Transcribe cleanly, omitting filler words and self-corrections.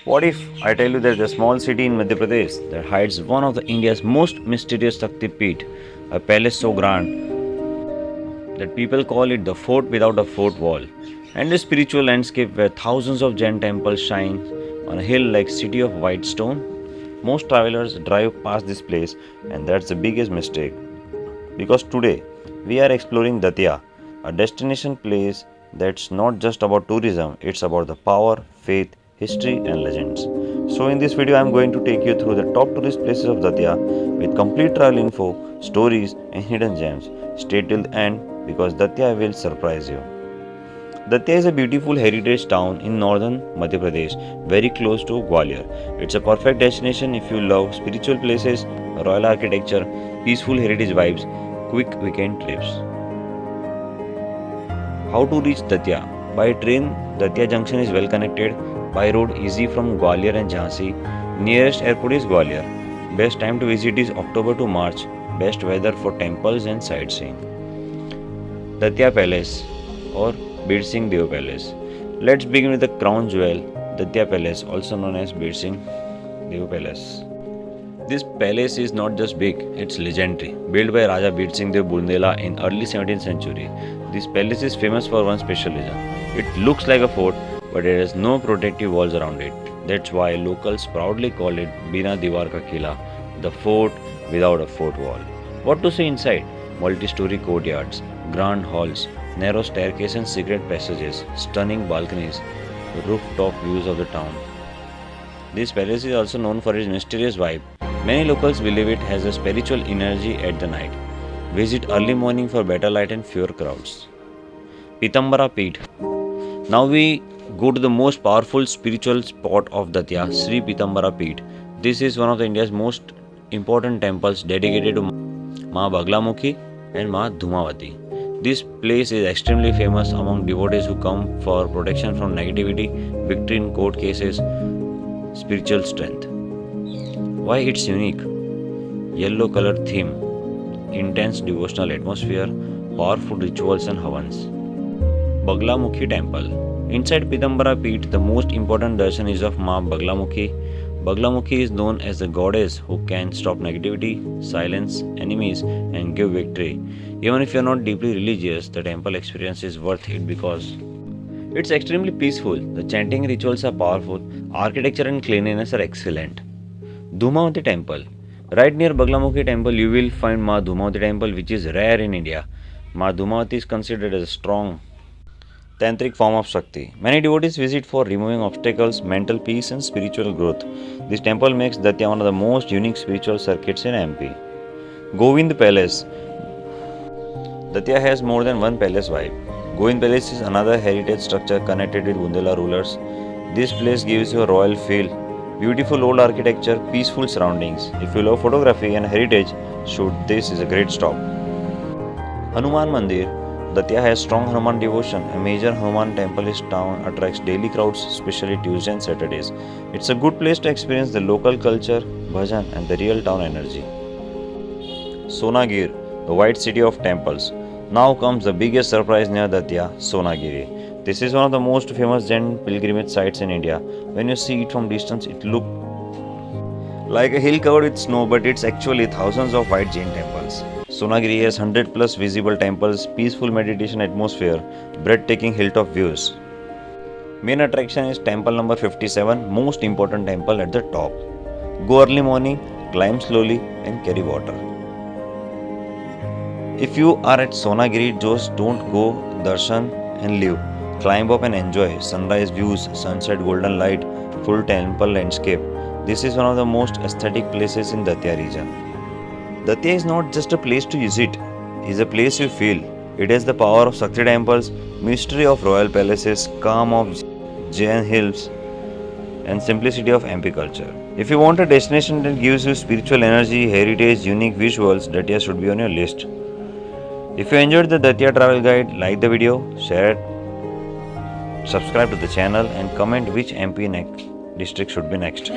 What if I tell you there's a small city in Madhya Pradesh that hides one of India's most mysterious Shakti Peeth, a palace so grand that people call it the fort without a fort wall, and a spiritual landscape where thousands of Jain temples shine on a hill like city of white stone? Most travelers drive past this place, and that's the biggest mistake. Because today we are exploring Datia, a destination place that's not just about tourism, it's about the power, faith, history, and legends. So, in this video, I am going to take you through the top tourist places of Datia with complete travel info, stories, and hidden gems. Stay till the end because Datia will surprise you. Datia is a beautiful heritage town in northern Madhya Pradesh, very close to Gwalior. It's a perfect destination if you love spiritual places, royal architecture, peaceful heritage vibes, quick weekend trips. How to reach Datia? By train, Datia junction is well connected. By road, easy from Gwalior and Jhansi. Nearest airport is Gwalior. Best time to visit is October to March. Best weather for temples and sightseeing. Datia Palace or Bir Singh Dev Palace. Let's begin with the crown jewel, Datia Palace, also known as Bir Singh Dev Palace. This palace is not just big, it's legendary. Built by Raja Bir Singh Dev Bundela in early 17th century. This palace is famous for one special reason. It looks like a fort, but it has no protective walls around it. That's why locals proudly call it Bina Diwar Ka Kila, the fort without a fort wall. What to see inside? Multi-story courtyards, grand halls, narrow staircase and secret passages, stunning balconies, rooftop views of the town. This palace is also known for its mysterious vibe. Many locals believe it has a spiritual energy at the night. Visit early morning for better light and fewer crowds. Pitambara Peeth. Now we go to the most powerful spiritual spot of Datia, Sri Pitambara Peeth. This is one of India's most important temples dedicated to Ma Baglamukhi and Ma Dhumavati. This place is extremely famous among devotees who come for protection from negativity, victory in court cases, spiritual strength. Why it's unique? Yellow color theme, intense devotional atmosphere, powerful rituals and havans. Baglamukhi Temple. Inside Pitambara Peeth, the most important darshan is of Ma Baglamukhi. Baglamukhi is known as the goddess who can stop negativity, silence enemies, and give victory. Even if you are not deeply religious, the temple experience is worth it because it's extremely peaceful. The chanting rituals are powerful, architecture and cleanliness are excellent. Dhumavati Temple. Right near Baglamukhi Temple, you will find Ma Dhumavati Temple, which is rare in India. Ma Dhumavati is considered as a strong tantric form of Shakti. Many devotees visit for removing obstacles, mental peace, and spiritual growth. This temple makes Datia one of the most unique spiritual circuits in MP. Govind Palace. Datia has more than one palace vibe. Govind Palace is another heritage structure connected with Bundela rulers. This place gives you a royal feel. Beautiful old architecture, peaceful surroundings. If you love photography and heritage, this is a great stop. Hanuman Mandir. Datia has strong Hanuman devotion. A major Hanuman temple in town attracts daily crowds, especially Tuesdays and Saturdays. It's a good place to experience the local culture, bhajan, and the real town energy. Sonagir, the white city of temples. Now comes the biggest surprise near Datia, Sonagiri. This is one of the most famous Jain pilgrimage sites in India. When you see it from distance, it looks like a hill covered with snow, but it's actually thousands of white Jain temples. Sonagiri has 100 plus visible temples, peaceful meditation atmosphere, breathtaking hilltop views. Main attraction is temple number 57, most important temple at the top. Go early morning, climb slowly, and carry water. If you are at Sonagiri, just don't go darshan and leave. Climb up and enjoy sunrise views, sunset, golden light, full temple landscape. This is one of the most aesthetic places in Datia region. Datia is not just a place to visit, it is a place you feel. It has the power of Shakti temples, mystery of royal palaces, calm of Jain hills, and simplicity of MP culture. If you want a destination that gives you spiritual energy, heritage, unique visuals, Datia should be on your list. If you enjoyed the Datia travel guide, like the video, share it, subscribe to the channel and comment which MP district should be next.